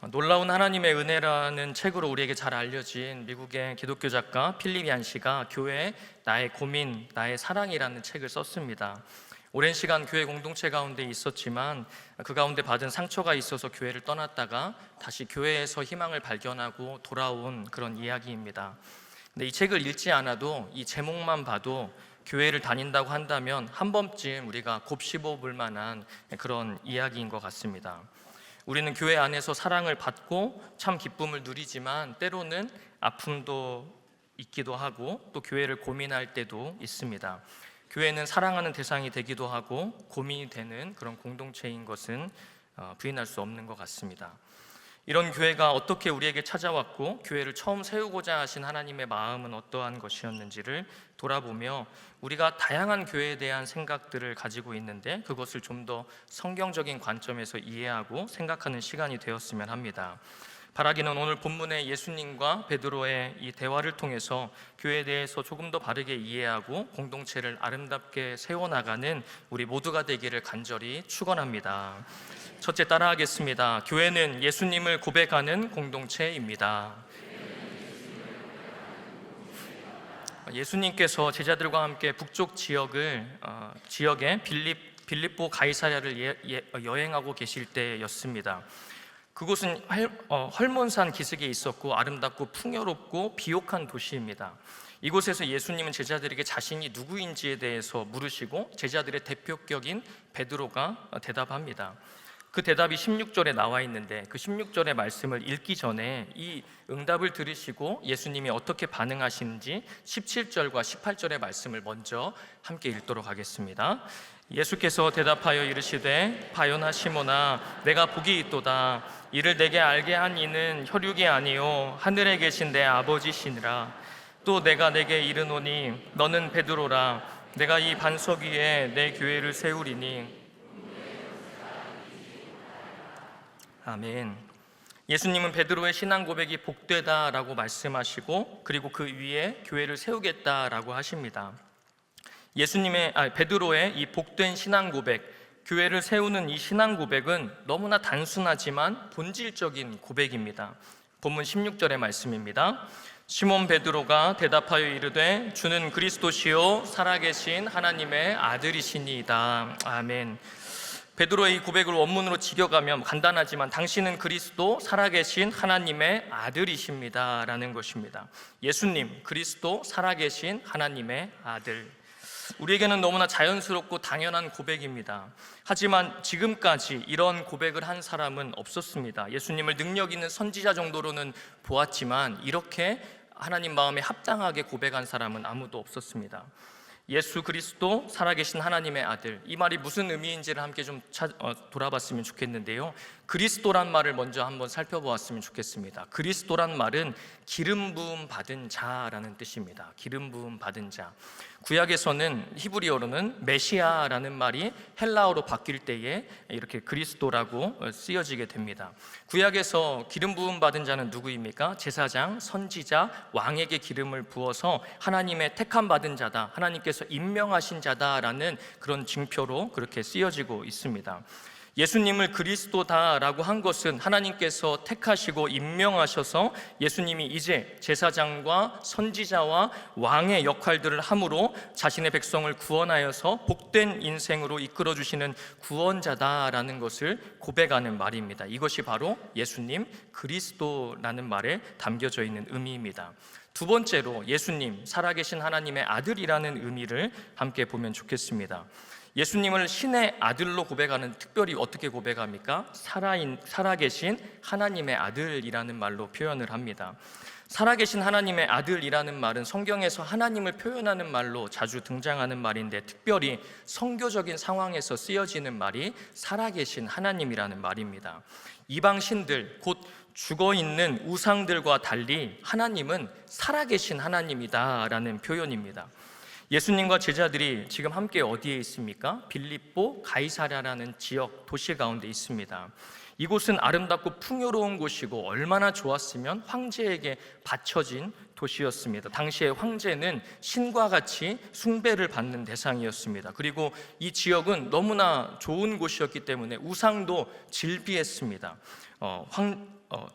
놀라운 하나님의 은혜라는 책으로 우리에게 잘 알려진 미국의 기독교 작가 필립 얀 씨가 교회 나의 고민, 나의 사랑이라는 책을 썼습니다. 오랜 시간 교회 공동체 가운데 있었지만 그 가운데 받은 상처가 있어서 교회를 떠났다가 다시 교회에서 희망을 발견하고 돌아온 그런 이야기입니다. 근데 이 책을 읽지 않아도 이 제목만 봐도 교회를 다닌다고 한다면 한 번쯤 우리가 곱씹어 볼 만한 그런 이야기인 것 같습니다. 우리는 교회 안에서 사랑을 받고 참 기쁨을 누리지만 때로는 아픔도 있기도 하고 또 교회를 고민할 때도 있습니다. 교회는 사랑하는 대상이 되기도 하고 고민이 되는 그런 공동체인 것은 부인할 수 없는 것 같습니다. 이런 교회가 어떻게 우리에게 찾아왔고 교회를 처음 세우고자 하신 하나님의 마음은 어떠한 것이었는지를 돌아보며 우리가 다양한 교회에 대한 생각들을 가지고 있는데 그것을 좀 더 성경적인 관점에서 이해하고 생각하는 시간이 되었으면 합니다. 바라기는 오늘 본문의 예수님과 베드로의 이 대화를 통해서 교회에 대해서 조금 더 바르게 이해하고 공동체를 아름답게 세워나가는 우리 모두가 되기를 간절히 축원합니다. 첫째, 따라하겠습니다. 교회는 예수님을 고백하는 공동체입니다. 예수님께서 제자들과 함께 북쪽 지역에 빌립보 가이사랴를 여행하고 계실 때였습니다. 그곳은 헐몬산 기슭에 있었고 아름답고 풍요롭고 비옥한 도시입니다. 이곳에서 예수님은 제자들에게 자신이 누구인지에 대해서 물으시고 제자들의 대표격인 베드로가 대답합니다. 그 대답이 16절에 나와 있는데 그 16절의 말씀을 읽기 전에 이 응답을 들으시고 예수님이 어떻게 반응하시는지 17절과 18절의 말씀을 먼저 함께 읽도록 하겠습니다. 예수께서 대답하여 이르시되 바요나 시몬아 내가 복이 있도다. 이를 내게 알게 한 이는 혈육이 아니요 하늘에 계신 내 아버지시니라. 또 내가 내게 이르노니 너는 베드로라. 내가 이 반석 위에 내 교회를 세우리니. 아멘. 예수님은 베드로의 신앙 고백이 복되다라고 말씀하시고 그리고 그 위에 교회를 세우겠다라고 하십니다. 베드로의 이 복된 신앙 고백, 교회를 세우는 이 신앙 고백은 너무나 단순하지만 본질적인 고백입니다. 본문 16절의 말씀입니다. 시몬 베드로가 대답하여 이르되 주는 그리스도시요 살아계신 하나님의 아들이시니이다. 아멘. 베드로의 이 고백을 원문으로 직역하면 간단하지만 당신은 그리스도 살아계신 하나님의 아들이십니다 라는 것입니다. 예수님, 그리스도 살아계신 하나님의 아들. 우리에게는 너무나 자연스럽고 당연한 고백입니다. 하지만 지금까지 이런 고백을 한 사람은 없었습니다. 예수님을 능력 있는 선지자 정도로는 보았지만 이렇게 하나님 마음에 합당하게 고백한 사람은 아무도 없었습니다. 예수 그리스도 살아계신 하나님의 아들, 이 말이 무슨 의미인지를 함께 좀 돌아봤으면 좋겠는데요. 그리스도란 말을 먼저 한번 살펴보았으면 좋겠습니다. 그리스도란 말은 기름 부음 받은 자라는 뜻입니다. 기름 부음 받은 자. 구약에서는 히브리어로는 메시아라는 말이 헬라어로 바뀔 때에 이렇게 그리스도라고 쓰여지게 됩니다. 구약에서 기름 부음 받은 자는 누구입니까? 제사장, 선지자, 왕에게 기름을 부어서 하나님의 택함 받은 자다, 하나님께서 임명하신 자다라는 그런 징표로 그렇게 쓰여지고 있습니다. 예수님을 그리스도다라고 한 것은 하나님께서 택하시고 임명하셔서 예수님이 이제 제사장과 선지자와 왕의 역할들을 함으로 자신의 백성을 구원하여서 복된 인생으로 이끌어주시는 구원자다라는 것을 고백하는 말입니다. 이것이 바로 예수님 그리스도라는 말에 담겨져 있는 의미입니다. 두 번째로 예수님 살아계신 하나님의 아들이라는 의미를 함께 보면 좋겠습니다. 예수님을 신의 아들로 고백하는, 특별히 어떻게 고백합니까? 살아계신 하나님의 아들이라는 말로 표현을 합니다. 살아계신 하나님의 아들이라는 말은 성경에서 하나님을 표현하는 말로 자주 등장하는 말인데 특별히 선교적인 상황에서 쓰여지는 말이 살아계신 하나님이라는 말입니다. 이방 신들, 곧 죽어있는 우상들과 달리 하나님은 살아계신 하나님이다라는 표현입니다. 예수님과 제자들이 지금 함께 어디에 있습니까? 빌립보 가이사랴라는 지역 도시 가운데 있습니다. 이곳은 아름답고 풍요로운 곳이고 얼마나 좋았으면 황제에게 바쳐진 도시였습니다. 당시의 황제는 신과 같이 숭배를 받는 대상이었습니다. 그리고 이 지역은 너무나 좋은 곳이었기 때문에 우상도 질비했습니다.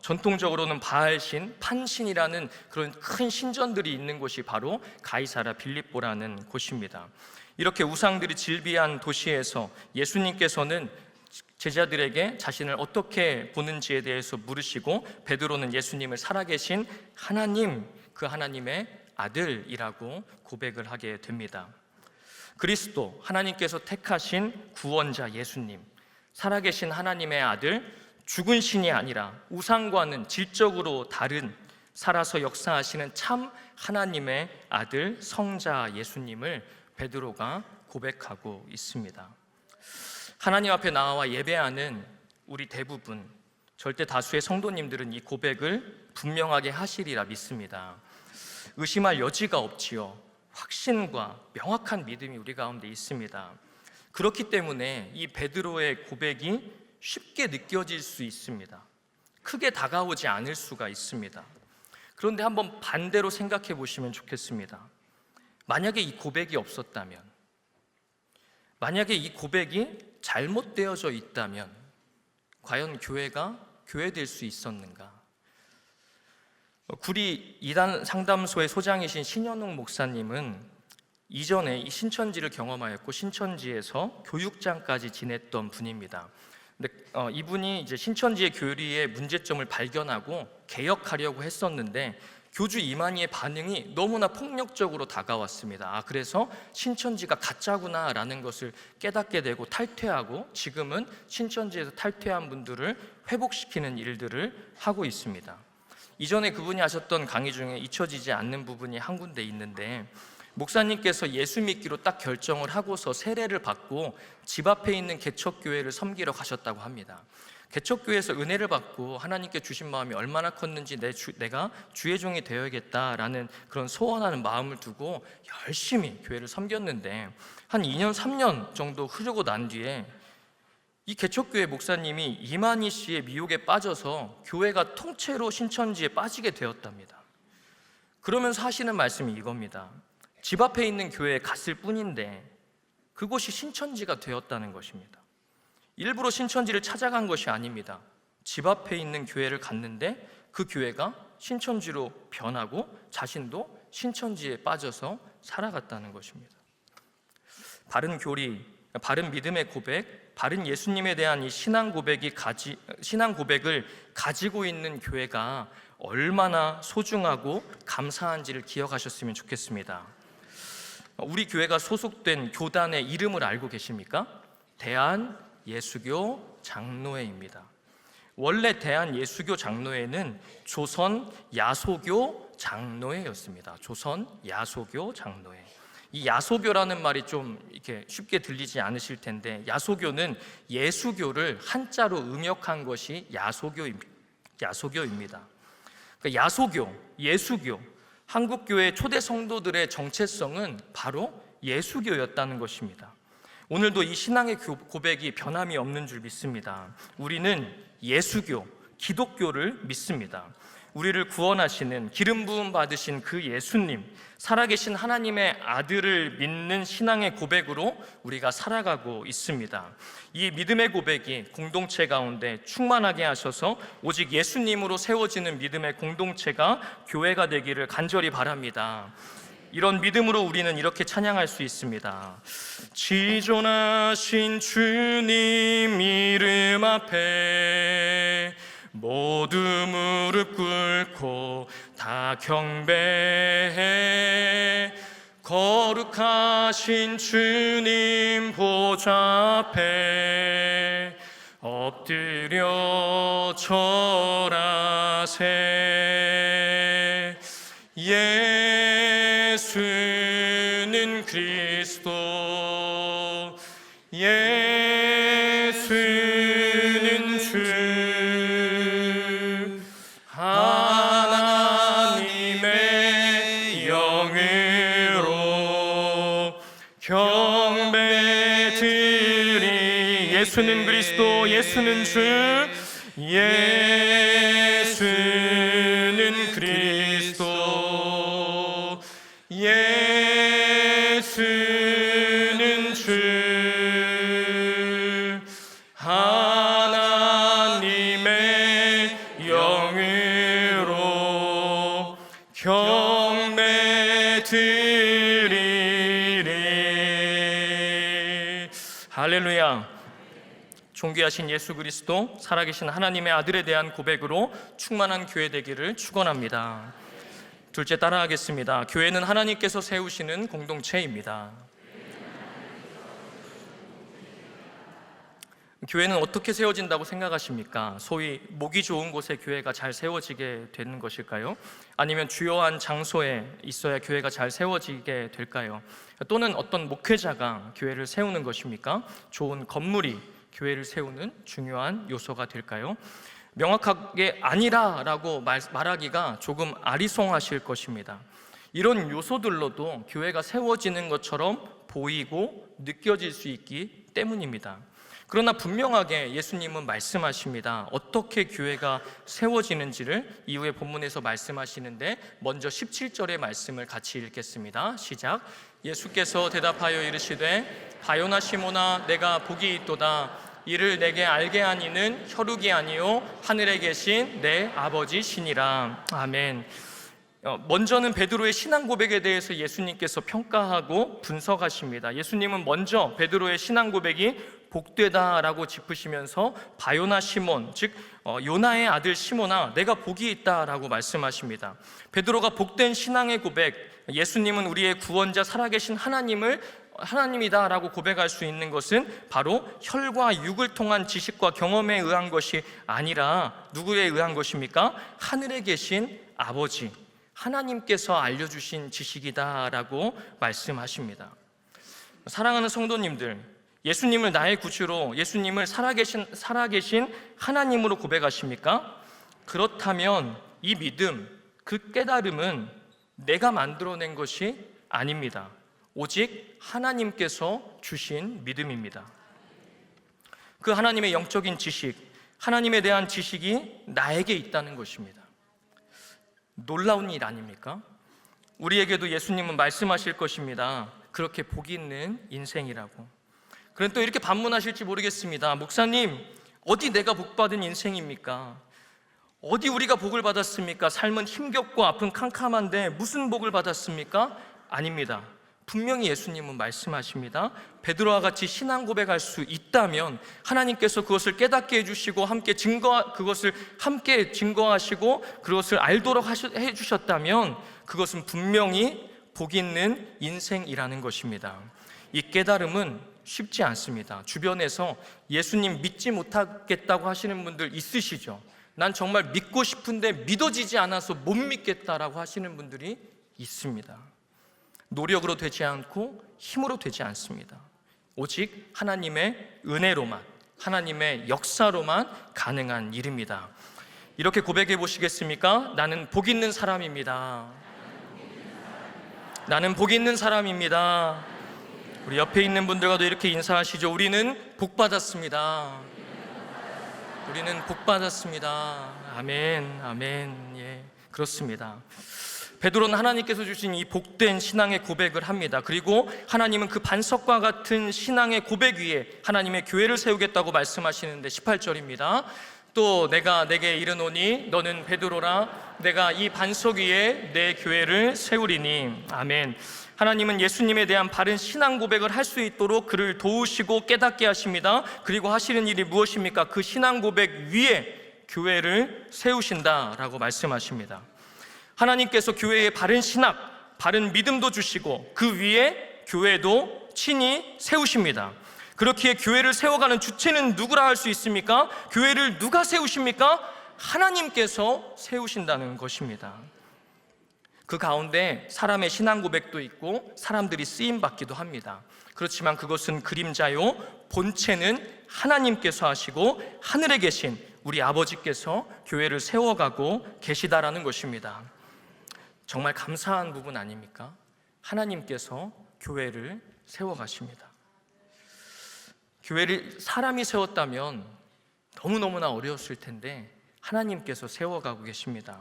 전통적으로는 바알신, 판신이라는 그런 큰 신전들이 있는 곳이 바로 가이사랴 빌립보라는 곳입니다. 이렇게 우상들이 질비한 도시에서 예수님께서는 제자들에게 자신을 어떻게 보는지에 대해서 물으시고, 베드로는 예수님을 살아계신 하나님, 그 하나님의 아들이라고 고백을 하게 됩니다. 그리스도, 하나님께서 택하신 구원자 예수님, 살아계신 하나님의 아들, 죽은 신이 아니라 우상과는 질적으로 다른 살아서 역사하시는 참 하나님의 아들 성자 예수님을 베드로가 고백하고 있습니다. 하나님 앞에 나와 예배하는 우리 대부분, 절대 다수의 성도님들은 이 고백을 분명하게 하시리라 믿습니다. 의심할 여지가 없지요. 확신과 명확한 믿음이 우리 가운데 있습니다. 그렇기 때문에 이 베드로의 고백이 쉽게 느껴질 수 있습니다. 크게 다가오지 않을 수가 있습니다. 그런데 한번 반대로 생각해 보시면 좋겠습니다. 만약에 이 고백이 없었다면, 만약에 이 고백이 잘못되어져 있다면 과연 교회가 교회될 수 있었는가? 구리 이단 상담소의 소장이신 신현웅 목사님은 이전에 이 신천지를 경험하였고 신천지에서 교육장까지 지냈던 분입니다. 근데 이분이 이제 신천지의 교리의 문제점을 발견하고 개혁하려고 했었는데 교주 이만희의 반응이 너무나 폭력적으로 다가왔습니다. 그래서 신천지가 가짜구나라는 것을 깨닫게 되고 탈퇴하고, 지금은 신천지에서 탈퇴한 분들을 회복시키는 일들을 하고 있습니다. 이전에 그분이 하셨던 강의 중에 잊혀지지 않는 부분이 한 군데 있는데, 목사님께서 예수 믿기로 딱 결정을 하고서 세례를 받고 집 앞에 있는 개척교회를 섬기러 가셨다고 합니다. 개척교회에서 은혜를 받고 하나님께 주신 마음이 얼마나 컸는지 내가 주의 종이 되어야겠다라는 그런 소원하는 마음을 두고 열심히 교회를 섬겼는데, 한 2년 3년 정도 흐르고 난 뒤에 이 개척교회 목사님이 이만희 씨의 미혹에 빠져서 교회가 통째로 신천지에 빠지게 되었답니다. 그러면서 하시는 말씀이 이겁니다. 집 앞에 있는 교회에 갔을 뿐인데 그곳이 신천지가 되었다는 것입니다. 일부러 신천지를 찾아간 것이 아닙니다. 집 앞에 있는 교회를 갔는데 그 교회가 신천지로 변하고 자신도 신천지에 빠져서 살아갔다는 것입니다. 바른 교리, 바른 믿음의 고백, 바른 예수님에 대한 이 신앙 고백을 가지고 있는 교회가 얼마나 소중하고 감사한지를 기억하셨으면 좋겠습니다. 우리 교회가 소속된 교단의 이름을 알고 계십니까? 대한예수교 장로회입니다. 원래 대한예수교 장로회는 조선 야소교 장로회였습니다. 조선 야소교 장로회. 이 야소교라는 말이 좀 이렇게 쉽게 들리지 않으실 텐데, 야소교는 예수교를 한자로 음역한 것이 야소교입니다. 그러니까 야소교, 예수교, 한국교회 초대 성도들의 정체성은 바로 예수교였다는 것입니다. 오늘도 이 신앙의 고백이 변함이 없는 줄 믿습니다. 우리는 예수교, 기독교를 믿습니다. 우리를 구원하시는 기름 부음 받으신 그 예수님, 살아계신 하나님의 아들을 믿는 신앙의 고백으로 우리가 살아가고 있습니다. 이 믿음의 고백이 공동체 가운데 충만하게 하셔서 오직 예수님으로 세워지는 믿음의 공동체가 교회가 되기를 간절히 바랍니다. 이런 믿음으로 우리는 이렇게 찬양할 수 있습니다. 지존하신 주님 이름 앞에 모두 무릎 꿇고 다 경배해, 거룩하신 주님 보좌 앞에 엎드려 절하세. 예수는 그리스도, 예수는 주, 하나님의 영으로 경배드리. 예수는 그리스도, 예수는 주, 예수는 그리스도. 하나님의 영으로 경배 드리리. 할렐루야. 존귀하신 예수 그리스도 살아계신 하나님의 아들에 대한 고백으로 충만한 교회 되기를 축원합니다. 둘째, 따라하겠습니다. 교회는 하나님께서 세우시는 공동체입니다. 교회는 어떻게 세워진다고 생각하십니까? 소위 목이 좋은 곳에 교회가 잘 세워지게 되는 것일까요? 아니면 주요한 장소에 있어야 교회가 잘 세워지게 될까요? 또는 어떤 목회자가 교회를 세우는 것입니까? 좋은 건물이 교회를 세우는 중요한 요소가 될까요? 명확하게 아니라라고 말하기가 조금 아리송하실 것입니다. 이런 요소들로도 교회가 세워지는 것처럼 보이고 느껴질 수 있기 때문입니다. 그러나 분명하게 예수님은 말씀하십니다. 어떻게 교회가 세워지는지를 이후에 본문에서 말씀하시는데, 먼저 17절의 말씀을 같이 읽겠습니다. 시작. 예수께서 대답하여 이르시되 바요나 시몬아, 내가 복이 있도다. 이를 내게 알게 한 이는 혈육이 아니요 하늘에 계신 내 아버지시니라. 아멘. 먼저는 베드로의 신앙 고백에 대해서 예수님께서 평가하고 분석하십니다. 예수님은 먼저 베드로의 신앙 고백이 복되다라고 짚으시면서 바요나 시몬, 즉 요나의 아들 시몬아, 내가 복이 있다라고 말씀하십니다. 베드로가 복된 신앙의 고백, 예수님은 우리의 구원자 살아계신 하나님이다라고 고백할 수 있는 것은 바로 혈과 육을 통한 지식과 경험에 의한 것이 아니라 누구에 의한 것입니까? 하늘에 계신 아버지, 하나님께서 알려주신 지식이다라고 말씀하십니다. 사랑하는 성도님들, 예수님을 나의 구주로, 예수님을 살아계신 하나님으로 고백하십니까? 그렇다면 이 믿음, 그 깨달음은 내가 만들어낸 것이 아닙니다. 오직 하나님께서 주신 믿음입니다. 그 하나님의 영적인 지식, 하나님에 대한 지식이 나에게 있다는 것입니다. 놀라운 일 아닙니까? 우리에게도 예수님은 말씀하실 것입니다. 그렇게 복이 있는 인생이라고. 그런데 또 이렇게 반문하실지 모르겠습니다. 목사님, 어디 내가 복받은 인생입니까? 어디 우리가 복을 받았습니까? 삶은 힘겹고 아픈 캄캄한데 무슨 복을 받았습니까? 아닙니다. 분명히 예수님은 말씀하십니다. 베드로와 같이 신앙 고백할 수 있다면 하나님께서 그것을 깨닫게 해주시고 그것을 함께 증거하시고 그것을 알도록 해주셨다면 그것은 분명히 복 있는 인생이라는 것입니다. 이 깨달음은 쉽지 않습니다. 주변에서 예수님 믿지 못하겠다고 하시는 분들 있으시죠? 난 정말 믿고 싶은데 믿어지지 않아서 못 믿겠다라고 하시는 분들이 있습니다. 노력으로 되지 않고 힘으로 되지 않습니다. 오직 하나님의 은혜로만, 하나님의 역사로만 가능한 일입니다. 이렇게 고백해 보시겠습니까? 나는 복 있는 사람입니다. 나는 복 있는 사람입니다. 우리 옆에 있는 분들과도 이렇게 인사하시죠. 우리는 복 받았습니다. 우리는 복 받았습니다. 아멘, 아멘. 예, 그렇습니다. 베드로는 하나님께서 주신 이 복된 신앙의 고백을 합니다. 그리고 하나님은 그 반석과 같은 신앙의 고백 위에 하나님의 교회를 세우겠다고 말씀하시는데 18절입니다. 또 내가 내게 이르노니 너는 베드로라, 내가 이 반석 위에 내 교회를 세우리니. 아멘. 하나님은 예수님에 대한 바른 신앙 고백을 할 수 있도록 그를 도우시고 깨닫게 하십니다. 그리고 하시는 일이 무엇입니까? 그 신앙 고백 위에 교회를 세우신다라고 말씀하십니다. 하나님께서 교회에 바른 신학, 바른 믿음도 주시고 그 위에 교회도 친히 세우십니다. 그렇기에 교회를 세워가는 주체는 누구라 할 수 있습니까? 교회를 누가 세우십니까? 하나님께서 세우신다는 것입니다. 그 가운데 사람의 신앙 고백도 있고 사람들이 쓰임받기도 합니다. 그렇지만 그것은 그림자요, 본체는 하나님께서 하시고 하늘에 계신 우리 아버지께서 교회를 세워가고 계시다라는 것입니다. 정말 감사한 부분 아닙니까? 하나님께서 교회를 세워가십니다. 교회를 사람이 세웠다면 너무너무나 어려웠을 텐데 하나님께서 세워가고 계십니다.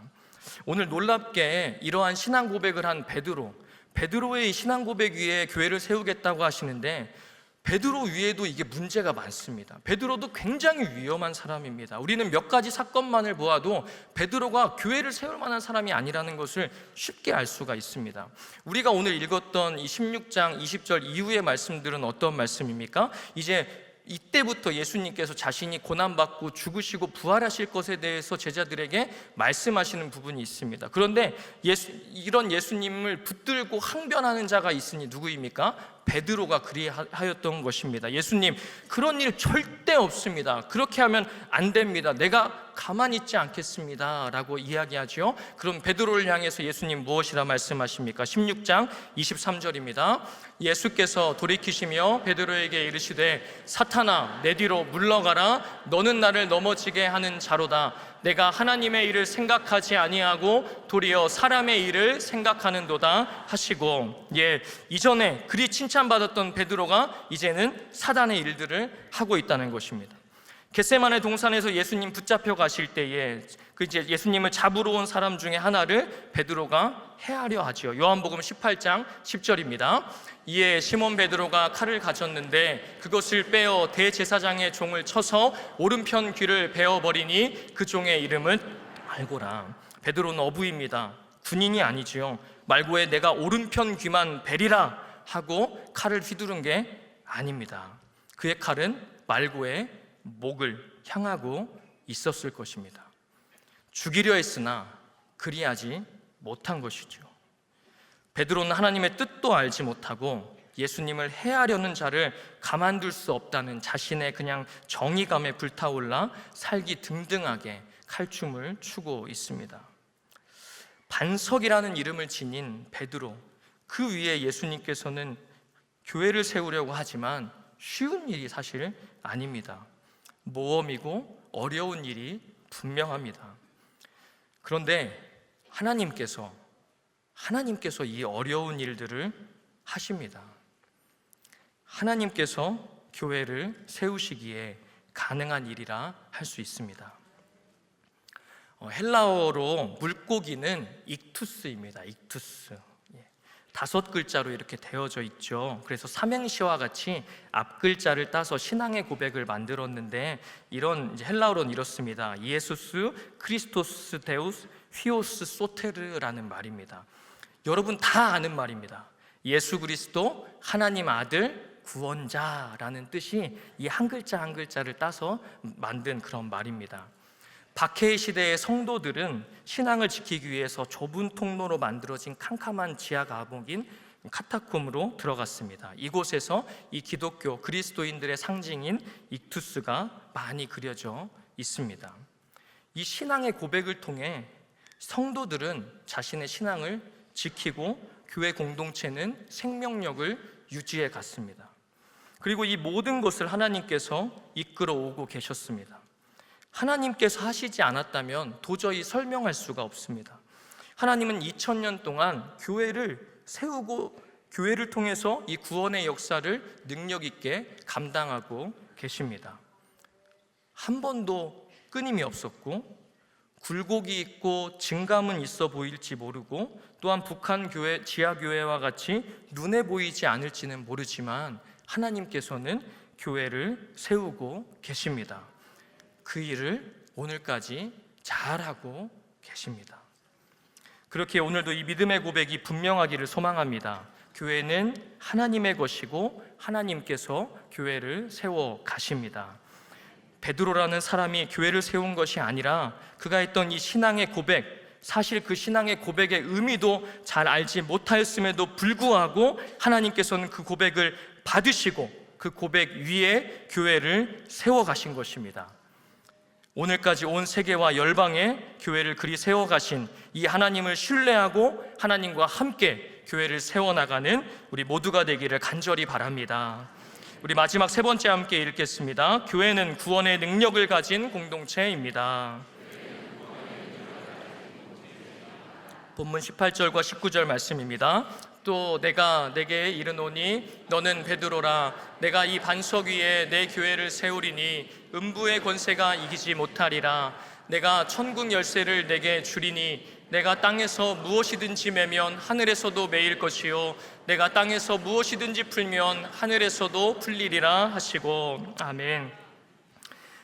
오늘 놀랍게 이러한 신앙 고백을 한 베드로의 신앙 고백 위에 교회를 세우겠다고 하시는데 베드로 위에도 이게 문제가 많습니다. 베드로도 굉장히 위험한 사람입니다. 우리는 몇 가지 사건만을 보아도 베드로가 교회를 세울 만한 사람이 아니라는 것을 쉽게 알 수가 있습니다. 우리가 오늘 읽었던 이 16장 20절 이후의 말씀들은 어떤 말씀입니까? 이제 이때부터 예수님께서 자신이 고난받고 죽으시고 부활하실 것에 대해서 제자들에게 말씀하시는 부분이 있습니다. 그런데 이런 예수님을 붙들고 항변하는 자가 있으니 누구입니까? 베드로가 그리하였던 것입니다. 예수님, 그런 일 절대 없습니다. 그렇게 하면 안 됩니다. 내가 가만히 있지 않겠습니다 라고 이야기하죠. 그럼 베드로를 향해서 예수님 무엇이라 말씀하십니까? 16장 23절입니다. 예수께서 돌이키시며 베드로에게 이르시되 사탄아, 내 뒤로 물러가라. 너는 나를 넘어지게 하는 자로다. 내가 하나님의 일을 생각하지 아니하고 도리어 사람의 일을 생각하는도다 하시고, 이전에 그리 칭찬받았던 베드로가 이제는 사단의 일들을 하고 있다는 것입니다. 겟세마네 동산에서 예수님 붙잡혀 가실 때에 이제 예수님을 잡으러 온 사람 중에 하나를 베드로가 해하려 하지요. 요한복음 18장 10절입니다. 이에 시몬 베드로가 칼을 가졌는데 그것을 빼어 대제사장의 종을 쳐서 오른편 귀를 베어버리니 그 종의 이름은 말고라. 베드로는 어부입니다. 군인이 아니지요. 말고에 내가 오른편 귀만 베리라 하고 칼을 휘두른 게 아닙니다. 그의 칼은 말고의 목을 향하고 있었을 것입니다. 죽이려 했으나 그리하지 못한 것이죠. 베드로는 하나님의 뜻도 알지 못하고 예수님을 해하려는 자를 가만둘 수 없다는 자신의 그냥 정의감에 불타올라 살기 등등하게 칼춤을 추고 있습니다. 반석이라는 이름을 지닌 베드로, 그 위에 예수님께서는 교회를 세우려고 하지만 쉬운 일이 사실 아닙니다. 모험이고 어려운 일이 분명합니다. 그런데 하나님께서 이 어려운 일들을 하십니다. 하나님께서 교회를 세우시기에 가능한 일이라 할 수 있습니다. 헬라어로 물고기는 익투스입니다. 익투스. 5글자로 이렇게 되어져 있죠. 그래서 삼행시와 같이 앞글자를 따서 신앙의 고백을 만들었는데, 이런 헬라어로는 이렇습니다. 예수스 크리스토스 데우스 휘오스 소테르라는 말입니다. 여러분 다 아는 말입니다. 예수 그리스도 하나님 아들 구원자라는 뜻이 이 한 글자 한 글자를 따서 만든 그런 말입니다. 박해의 시대의 성도들은 신앙을 지키기 위해서 좁은 통로로 만들어진 캄캄한 지하 감옥인 카타콤으로 들어갔습니다. 이곳에서 이 기독교 그리스도인들의 상징인 익투스가 많이 그려져 있습니다. 이 신앙의 고백을 통해 성도들은 자신의 신앙을 지키고 교회 공동체는 생명력을 유지해 갔습니다. 그리고 이 모든 것을 하나님께서 이끌어 오고 계셨습니다. 하나님께서 하시지 않았다면 도저히 설명할 수가 없습니다. 하나님은 2000년 동안 교회를 세우고 교회를 통해서 이 구원의 역사를 능력 있게 감당하고 계십니다. 한 번도 끊임이 없었고, 굴곡이 있고 증감은 있어 보일지 모르고, 또한 북한 교회 지하교회와 같이 눈에 보이지 않을지는 모르지만 하나님께서는 교회를 세우고 계십니다. 그 일을 오늘까지 잘하고 계십니다. 그렇게 오늘도 이 믿음의 고백이 분명하기를 소망합니다. 교회는 하나님의 것이고 하나님께서 교회를 세워 가십니다. 베드로라는 사람이 교회를 세운 것이 아니라 그가 했던 이 신앙의 고백, 사실 그 신앙의 고백의 의미도 잘 알지 못하였음에도 불구하고 하나님께서는 그 고백을 받으시고 그 고백 위에 교회를 세워 가신 것입니다. 오늘까지 온 세계와 열방에 교회를 그리 세워가신 이 하나님을 신뢰하고 하나님과 함께 교회를 세워나가는 우리 모두가 되기를 간절히 바랍니다. 우리 마지막 세 번째 함께 읽겠습니다. 교회는 구원의 능력을 가진 공동체입니다. 본문 18절과 19절 말씀입니다. 또 내가 내게 이르노니 너는 베드로라. 내가 이 반석 위에 내 교회를 세우리니 음부의 권세가 이기지 못하리라. 내가 천국 열쇠를 내게 주리니 내가 땅에서 무엇이든지 매면 하늘에서도 매일 것이요 내가 땅에서 무엇이든지 풀면 하늘에서도 풀리리라 하시고. 아멘.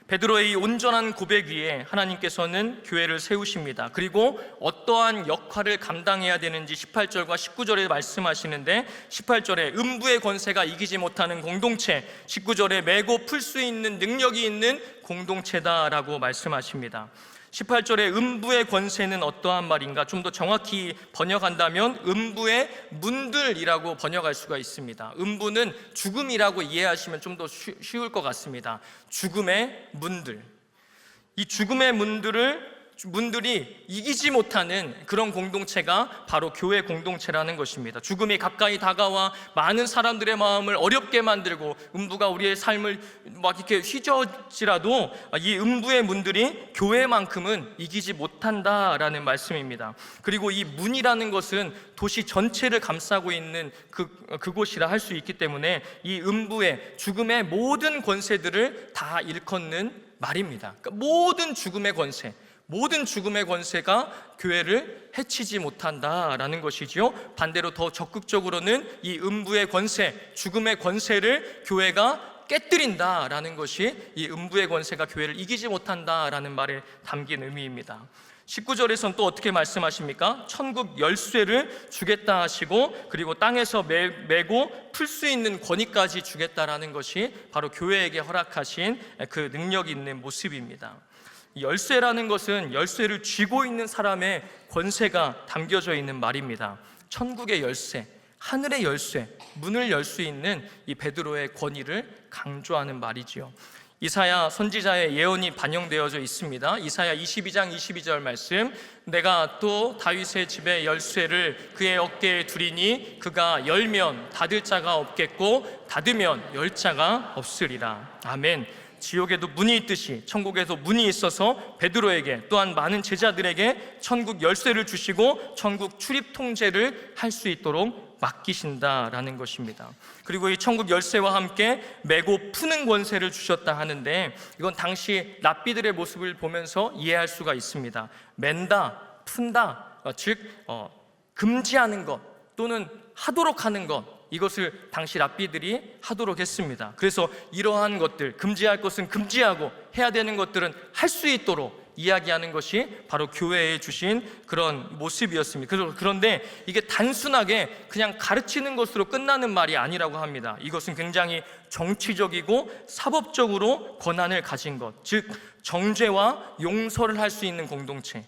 베드로의 이 온전한 고백 위에 하나님께서는 교회를 세우십니다. 그리고 어떠한 역할을 감당해야 되는지 18절과 19절에 말씀하시는데, 18절에 음부의 권세가 이기지 못하는 공동체, 19절에 매고 풀 수 있는 능력이 있는 공동체다라고 말씀하십니다. 18절에 음부의 권세는 어떠한 말인가? 좀 더 정확히 번역한다면 음부의 문들이라고 번역할 수가 있습니다. 음부는 죽음이라고 이해하시면 좀 더 쉬울 것 같습니다. 죽음의 문들. 이 죽음의 문들이 이기지 못하는 그런 공동체가 바로 교회 공동체라는 것입니다. 죽음이 가까이 다가와 많은 사람들의 마음을 어렵게 만들고 음부가 우리의 삶을 막 이렇게 휘저지라도 이 음부의 문들이 교회만큼은 이기지 못한다라는 말씀입니다. 그리고 이 문이라는 것은 도시 전체를 감싸고 있는 그곳이라 할 수 있기 때문에 이 음부의 죽음의 모든 권세들을 다 일컫는 말입니다. 그러니까 모든 죽음의 권세가 교회를 해치지 못한다라는 것이지요. 반대로 더 적극적으로는 이 음부의 권세, 죽음의 권세를 교회가 깨뜨린다라는 것이 이 음부의 권세가 교회를 이기지 못한다라는 말에 담긴 의미입니다. 19절에서는 또 어떻게 말씀하십니까? 천국 열쇠를 주겠다 하시고, 그리고 땅에서 매고 풀 수 있는 권위까지 주겠다라는 것이 바로 교회에게 허락하신 그 능력 있는 모습입니다. 열쇠라는 것은 열쇠를 쥐고 있는 사람의 권세가 담겨져 있는 말입니다. 천국의 열쇠, 하늘의 열쇠, 문을 열 수 있는 이 베드로의 권위를 강조하는 말이지요. 이사야 선지자의 예언이 반영되어져 있습니다. 이사야 22장 22절 말씀, 내가 또 다윗의 집의 열쇠를 그의 어깨에 두리니 그가 열면 닫을 자가 없겠고 닫으면 열 자가 없으리라. 아멘. 지옥에도 문이 있듯이 천국에도 문이 있어서 베드로에게 또한 많은 제자들에게 천국 열쇠를 주시고 천국 출입 통제를 할 수 있도록 맡기신다라는 것입니다. 그리고 이 천국 열쇠와 함께 매고 푸는 권세를 주셨다 하는데, 이건 당시 랍비들의 모습을 보면서 이해할 수가 있습니다. 맨다, 푼다, 즉 금지하는 것 또는 하도록 하는 것, 이것을 당시 랍비들이 하도록 했습니다. 그래서 이러한 것들, 금지할 것은 금지하고 해야 되는 것들은 할 수 있도록 이야기하는 것이 바로 교회에 주신 그런 모습이었습니다. 그런데 이게 단순하게 그냥 가르치는 것으로 끝나는 말이 아니라고 합니다. 이것은 굉장히 정치적이고 사법적으로 권한을 가진 것, 즉 정죄와 용서를 할 수 있는 공동체,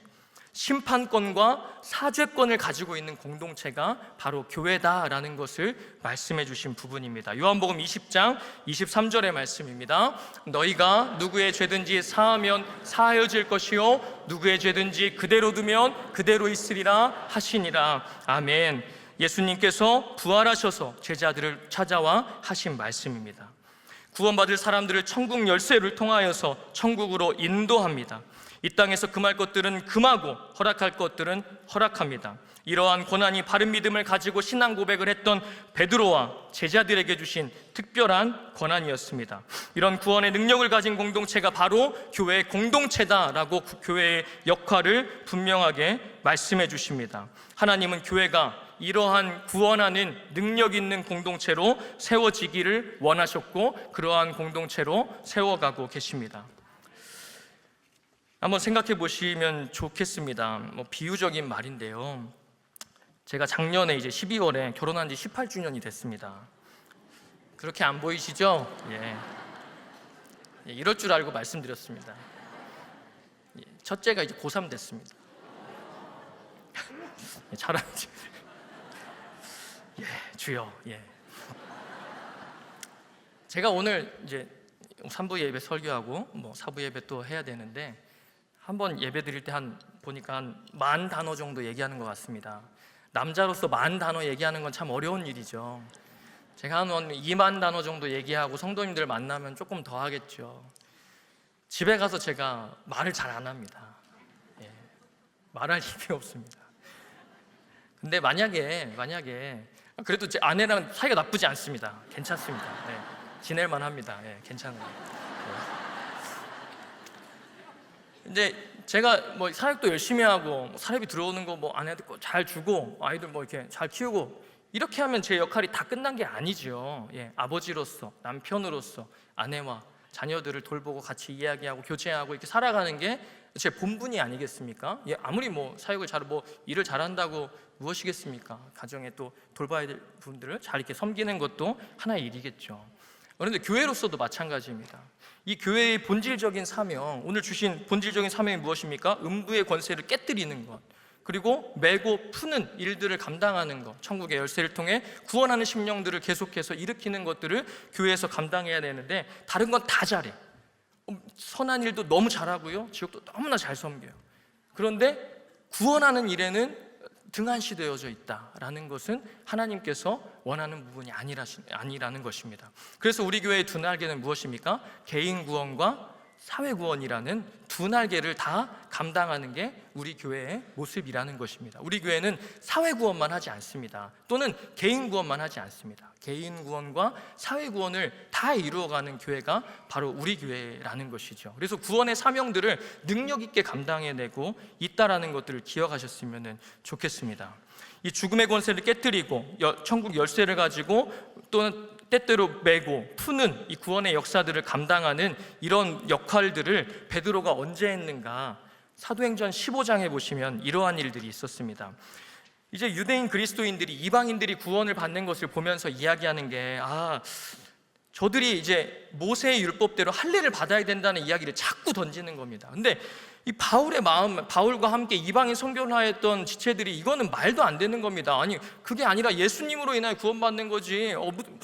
심판권과 사죄권을 가지고 있는 공동체가 바로 교회다라는 것을 말씀해 주신 부분입니다. 요한복음 20장 23절의 말씀입니다. 너희가 누구의 죄든지 사하면 사하여질 것이요 누구의 죄든지 그대로 두면 그대로 있으리라 하시니라. 아멘. 예수님께서 부활하셔서 제자들을 찾아와 하신 말씀입니다. 구원받을 사람들을 천국 열쇠를 통하여서 천국으로 인도합니다. 이 땅에서 금할 것들은 금하고 허락할 것들은 허락합니다. 이러한 권한이 바른 믿음을 가지고 신앙 고백을 했던 베드로와 제자들에게 주신 특별한 권한이었습니다. 이런 구원의 능력을 가진 공동체가 바로 교회의 공동체다라고 교회의 역할을 분명하게 말씀해 주십니다. 하나님은 교회가 이러한 구원하는 능력 있는 공동체로 세워지기를 원하셨고 그러한 공동체로 세워가고 계십니다. 한번 생각해 보시면 좋겠습니다. 비유적인 말인데요. 제가 작년에 이제 12월에 결혼한 지 18주년이 됐습니다. 그렇게 안 보이시죠? 예. 이럴 줄 알고 말씀드렸습니다. 첫째가 이제 고3 됐습니다. 잘하지. 예, 주여. 예. 제가 오늘 이제 3부 예배 설교하고 4부 예배 또 해야 되는데, 한번 예배 드릴 때 보니까 한 10,000단어 정도 얘기하는 것 같습니다. 남자로서 10,000단어 얘기하는 건 참 어려운 일이죠. 제가 한 20,000단어 정도 얘기하고 성도님들 만나면 조금 더 하겠죠. 집에 가서 제가 말을 잘 안 합니다. 예, 말할 힘이 없습니다. 근데 만약에 그래도 제 아내랑 사이가 나쁘지 않습니다. 괜찮습니다. 네, 지낼만 합니다. 네, 괜찮아요. 네. 이제 제가 뭐 사역도 열심히 하고 사례비 들어오는 거 뭐 아내한테 잘 주고 아이들 뭐 이렇게 잘 키우고 이렇게 하면 제 역할이 다 끝난 게 아니죠. 예, 아버지로서, 남편으로서 아내와 자녀들을 돌보고 같이 이야기하고 교제하고 이렇게 살아가는 게 제 본분이 아니겠습니까? 예, 아무리 뭐 사역을 일을 잘한다고 무엇이겠습니까? 가정에 또 돌봐야 될 분들을 잘 이렇게 섬기는 것도 하나의 일이겠죠. 그런데 교회로서도 마찬가지입니다. 이 교회의 본질적인 사명, 오늘 주신 본질적인 사명이 무엇입니까? 음부의 권세를 깨뜨리는 것, 그리고 메고 푸는 일들을 감당하는 것, 천국의 열쇠를 통해 구원하는 심령들을 계속해서 일으키는 것들을 교회에서 감당해야 되는데 다른 건 다 잘해. 선한 일도 너무 잘하고요, 지역도 너무나 잘 섬겨요. 그런데 구원하는 일에는 등한시되어져 있다라는 것은 하나님께서 원하는 부분이 아니라는 것입니다. 그래서 우리 교회의 두 날개는 무엇입니까? 개인 구원과 사회 구원이라는 두 날개를 다 감당하는 게 우리 교회의 모습이라는 것입니다. 우리 교회는 사회 구원만 하지 않습니다. 또는 개인 구원만 하지 않습니다. 개인 구원과 사회 구원을 다 이루어가는 교회가 바로 우리 교회라는 것이죠. 그래서 구원의 사명들을 능력 있게 감당해내고 있다라는 것들을 기억하셨으면 좋겠습니다. 이 죽음의 권세를 깨뜨리고 천국 열쇠를 가지고 또는 때때로 메고 푸는 이 구원의 역사들을 감당하는 이런 역할들을 베드로가 언제 했는가? 사도행전 15장에 보시면 이러한 일들이 있었습니다. 이제 유대인 그리스도인들이 이방인들이 구원을 받는 것을 보면서 이야기하는 게 저들이 이제 모세의 율법대로 할례를 받아야 된다는 이야기를 자꾸 던지는 겁니다. 근데 이 바울의 마음, 바울과 함께 이방인 선교를 하였던 지체들이 이거는 말도 안 되는 겁니다. 아니 그게 아니라 예수님으로 인하여 구원받는 거지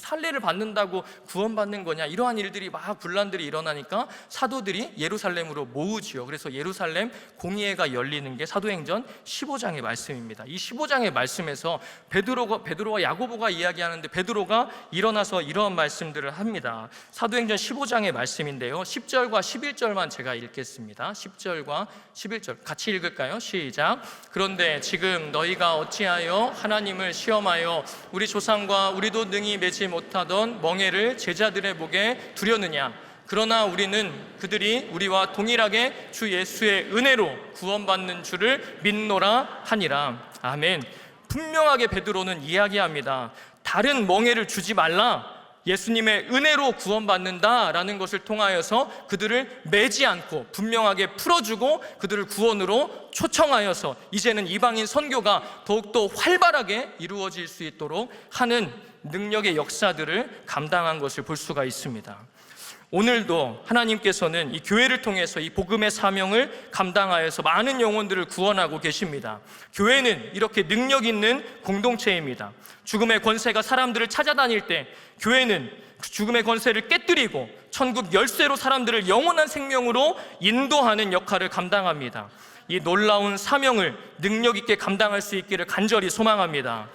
할례를 받는다고 구원받는 거냐, 이러한 일들이 막 분란들이 일어나니까 사도들이 예루살렘으로 모으지요. 그래서 예루살렘 공의회가 열리는 게 사도행전 15장의 말씀입니다. 이 15장의 말씀에서 베드로와 야고보가 이야기하는데 베드로가 일어나서 이러한 말씀들을 합니다. 사도행전 15장의 말씀인데요, 10절과 11절만 제가 읽겠습니다. 10절과 11절 같이 읽을까요? 시작. 그런데 지금 너희가 어찌하여 하나님을 시험하여 우리 조상과 우리도 능히 매지 못하던 멍에를 제자들의 목에 두려느냐? 그러나 우리는 그들이 우리와 동일하게 주 예수의 은혜로 구원받는 줄을 믿노라 하니라. 아멘. 분명하게 베드로는 이야기합니다. 다른 멍에를 주지 말라. 예수님의 은혜로 구원받는다라는 것을 통하여서 그들을 매지 않고 분명하게 풀어주고 그들을 구원으로 초청하여서 이제는 이방인 선교가 더욱더 활발하게 이루어질 수 있도록 하는 능력의 역사들을 감당한 것을 볼 수가 있습니다. 오늘도 하나님께서는 이 교회를 통해서 이 복음의 사명을 감당하여서 많은 영혼들을 구원하고 계십니다. 교회는 이렇게 능력 있는 공동체입니다. 죽음의 권세가 사람들을 찾아다닐 때 교회는 그 죽음의 권세를 깨뜨리고 천국 열쇠로 사람들을 영원한 생명으로 인도하는 역할을 감당합니다. 이 놀라운 사명을 능력 있게 감당할 수 있기를 간절히 소망합니다.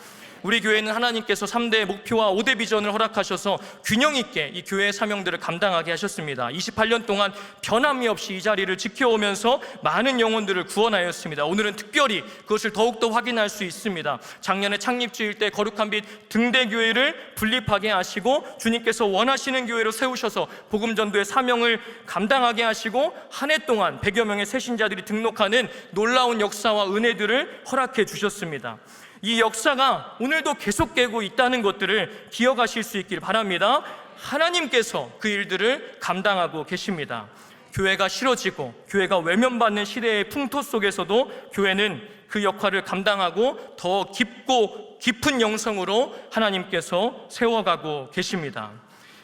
우리 교회는 하나님께서 3대 목표와 5대 비전을 허락하셔서 균형 있게 이 교회의 사명들을 감당하게 하셨습니다. 28년 동안 변함이 없이 이 자리를 지켜오면서 많은 영혼들을 구원하였습니다. 오늘은 특별히 그것을 더욱더 확인할 수 있습니다. 작년에 창립주일 때 거룩한 빛 등대교회를 분립하게 하시고 주님께서 원하시는 교회로 세우셔서 복음전도의 사명을 감당하게 하시고 한 해 동안 100여 명의 새신자들이 등록하는 놀라운 역사와 은혜들을 허락해 주셨습니다. 이 역사가 오늘도 계속되고 있다는 것들을 기억하실 수 있길 바랍니다. 하나님께서 그 일들을 감당하고 계십니다. 교회가 싫어지고 교회가 외면받는 시대의 풍토 속에서도 교회는 그 역할을 감당하고 더 깊고 깊은 영성으로 하나님께서 세워가고 계십니다.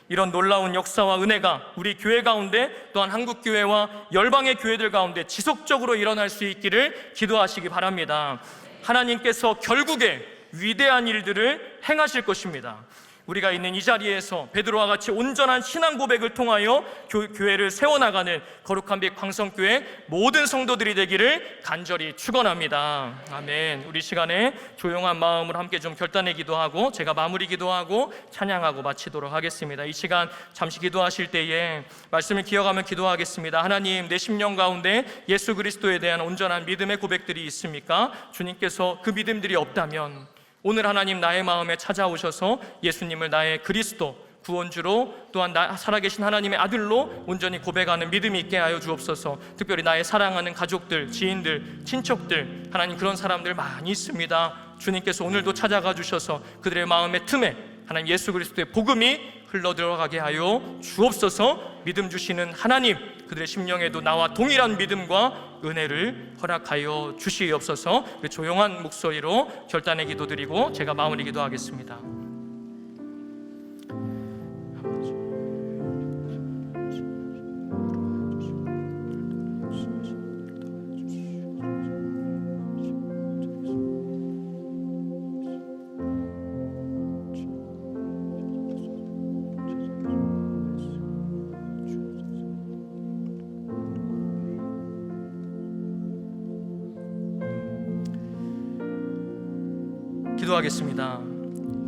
이런 놀라운 역사와 은혜가 우리 교회 가운데 또한 한국교회와 열방의 교회들 가운데 지속적으로 일어날 수 있기를 기도하시기 바랍니다. 하나님께서 결국에 위대한 일들을 행하실 것입니다. 우리가 있는 이 자리에서 베드로와 같이 온전한 신앙 고백을 통하여 교회를 세워나가는 거룩한 빛 광성교회 모든 성도들이 되기를 간절히 축원합니다. 아멘. 우리 시간에 조용한 마음으로 함께 좀 결단의 기도하고 제가 마무리 기도하고 찬양하고 마치도록 하겠습니다. 이 시간 잠시 기도하실 때에 말씀을 기억하며 기도하겠습니다. 하나님, 내 심령 가운데 예수 그리스도에 대한 온전한 믿음의 고백들이 있습니까? 주님께서 그 믿음들이 없다면 오늘 하나님 나의 마음에 찾아오셔서 예수님을 나의 그리스도 구원주로 또한 살아계신 하나님의 아들로 온전히 고백하는 믿음이 있게 하여 주옵소서. 특별히 나의 사랑하는 가족들, 지인들, 친척들, 하나님 그런 사람들 많이 있습니다. 주님께서 오늘도 찾아가 주셔서 그들의 마음의 틈에 하나님 예수 그리스도의 복음이 흘러들어가게 하여 주옵소서. 믿음 주시는 하나님, 그들의 심령에도 나와 동일한 믿음과 은혜를 허락하여 주시옵소서. 조용한 목소리로 결단의 기도드리고 제가 마무리 기도하겠습니다. 기도하겠습니다.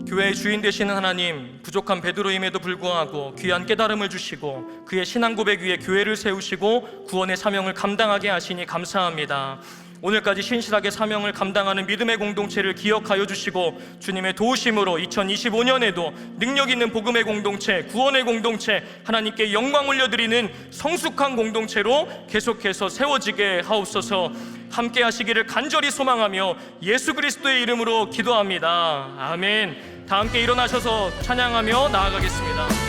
교회의 주인 되시는 하나님, 부족한 베드로임에도 불구하고 귀한 깨달음을 주시고 그의 신앙 고백 위에 교회를 세우시고 구원의 사명을 감당하게 하시니 감사합니다. 오늘까지 신실하게 사명을 감당하는 믿음의 공동체를 기억하여 주시고 주님의 도우심으로 2025년에도 능력 있는 복음의 공동체, 구원의 공동체, 하나님께 영광 올려드리는 성숙한 공동체로 계속해서 세워지게 하옵소서. 함께 하시기를 간절히 소망하며 예수 그리스도의 이름으로 기도합니다. 아멘. 다 함께 일어나셔서 찬양하며 나아가겠습니다.